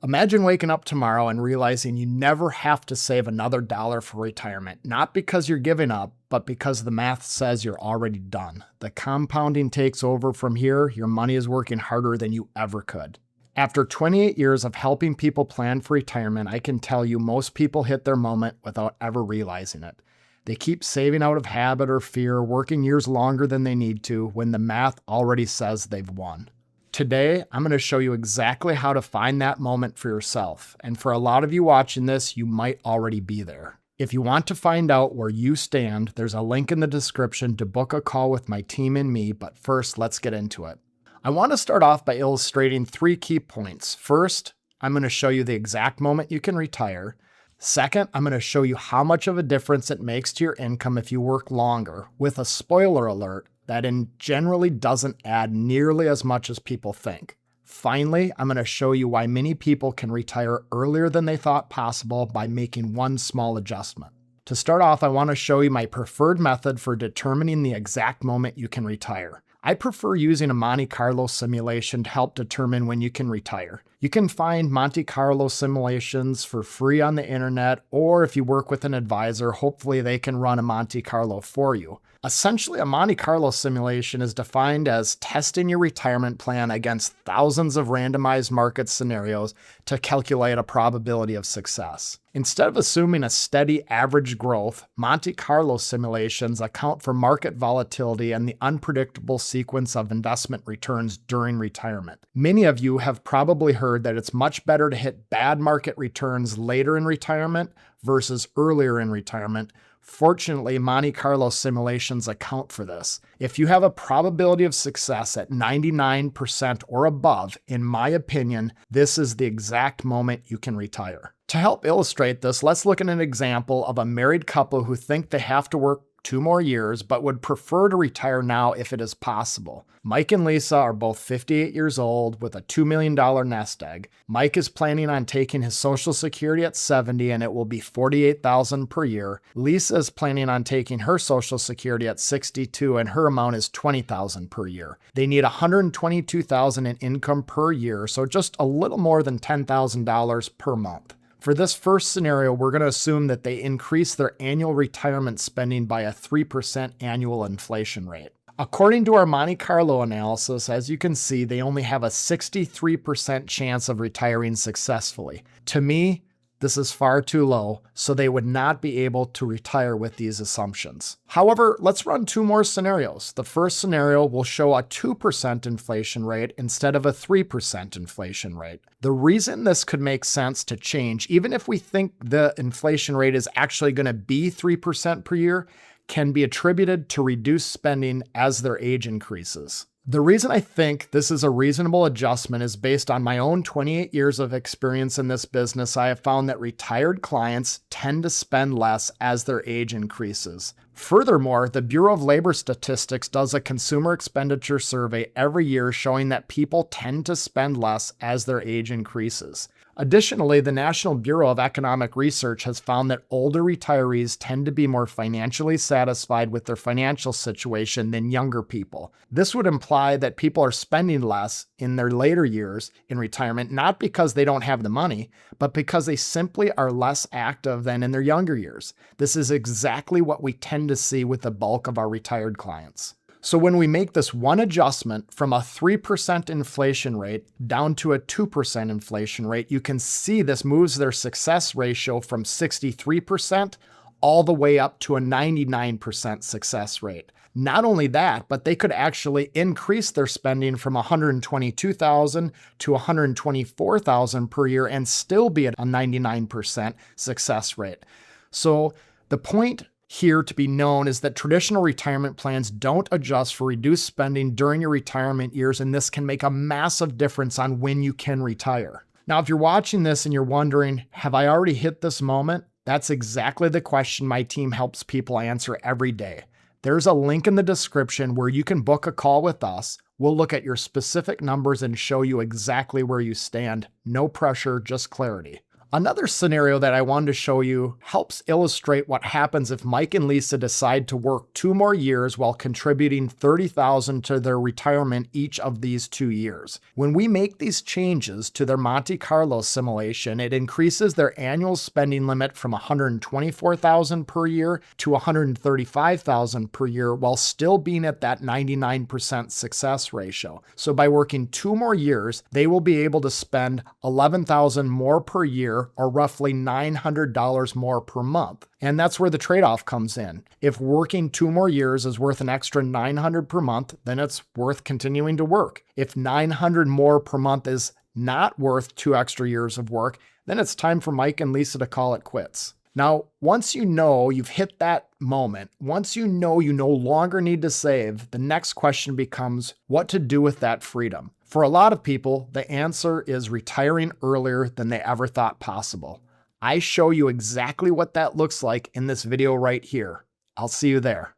Imagine waking up tomorrow and realizing you never have to save another dollar for retirement, not because you're giving up, but because the math says you're already done. The compounding takes over from here. Your money is working harder than you ever could. After 28 years of helping people plan for retirement, I can tell you most people hit their moment without ever realizing it. They keep saving out of habit or fear, working years longer than they need to when the math already says they've won. Today, I'm going to show you exactly how to find that moment for yourself. And for a lot of you watching this, you might already be there. If you want to find out where you stand, there's a link in the description to book a call with my team and me, but first, let's get into it. I want to start off by illustrating 3 key points. First, I'm going to show you the exact moment you can retire. Second, I'm going to show you how much of a difference it makes to your income if you work longer, with a spoiler alert that generally doesn't add nearly as much as people think. Finally, I'm going to show you why many people can retire earlier than they thought possible by making one small adjustment. To start off, I want to show you my preferred method for determining the exact moment you can retire. I prefer using a Monte Carlo simulation to help determine when you can retire. You can find Monte Carlo simulations for free on the internet, or if you work with an advisor, hopefully they can run a Monte Carlo for you. Essentially, a Monte Carlo simulation is defined as testing your retirement plan against thousands of randomized market scenarios to calculate a probability of success. Instead of assuming a steady average growth, Monte Carlo simulations account for market volatility and the unpredictable sequence of investment returns during retirement. Many of you have probably heard that it's much better to hit bad market returns later in retirement versus earlier in retirement. Fortunately, Monte Carlo simulations account for this. If you have a probability of success at 99% or above, in my opinion, this is the exact moment you can retire. To help illustrate this, let's look at an example of a married couple who think they have to work 2 more years, but would prefer to retire now if it is possible. Mike and Lisa are both 58 years old with a $2 million nest egg. Mike is planning on taking his Social Security at 70 and it will be $48,000 per year. Lisa is planning on taking her Social Security at 62 and her amount is $20,000 per year. They need $122,000 in income per year, so just a little more than $10,000 per month. For this first scenario, we're going to assume that they increase their annual retirement spending by a 3% annual inflation rate. According to our Monte Carlo analysis, as you can see, they only have a 63% chance of retiring successfully. To me, this is far too low, so they would not be able to retire with these assumptions. However, let's run 2 more scenarios. The first scenario will show a 2% inflation rate instead of a 3% inflation rate. The reason this could make sense to change, even if we think the inflation rate is actually going to be 3% per year, can be attributed to reduced spending as their age increases. The reason I think this is a reasonable adjustment is based on my own 28 years of experience in this business. I have found that retired clients tend to spend less as their age increases. Furthermore, the Bureau of Labor Statistics does a consumer expenditure survey every year showing that people tend to spend less as their age increases. Additionally, the National Bureau of Economic Research has found that older retirees tend to be more financially satisfied with their financial situation than younger people. This would imply that people are spending less in their later years in retirement, not because they don't have the money, but because they simply are less active than in their younger years. This is exactly what we tend to see with the bulk of our retired clients. So when we make this one adjustment from a 3% inflation rate down to a 2% inflation rate, you can see this moves their success ratio from 63% all the way up to a 99% success rate. Not only that, but they could actually increase their spending from $122,000 to $124,000 per year and still be at a 99% success rate. So the point here to be known is that traditional retirement plans don't adjust for reduced spending during your retirement years, and this can make a massive difference on when you can retire. Now, if you're watching this and you're wondering, have I already hit this moment? That's exactly the question my team helps people answer every day. There's a link in the description where you can book a call with us. We'll look at your specific numbers and show you exactly where you stand. No pressure, just clarity. Another scenario that I wanted to show you helps illustrate what happens if Mike and Lisa decide to work 2 more years while contributing $30,000 to their retirement each of these 2 years. When we make these changes to their Monte Carlo simulation, it increases their annual spending limit from $124,000 per year to $135,000 per year while still being at that 99% success ratio. So by working 2 more years, they will be able to spend $11,000 more per year, or roughly $900 more per month. And that's where the trade-off comes in. If working 2 more years is worth an extra $900 per month, then it's worth continuing to work. If $900 more per month is not worth 2 extra years of work, then it's time for Mike and Lisa to call it quits. Now, once you know you've hit that moment, once you know you no longer need to save, the next question becomes what to do with that freedom. For a lot of people, the answer is retiring earlier than they ever thought possible. I show you exactly what that looks like in this video right here. I'll see you there.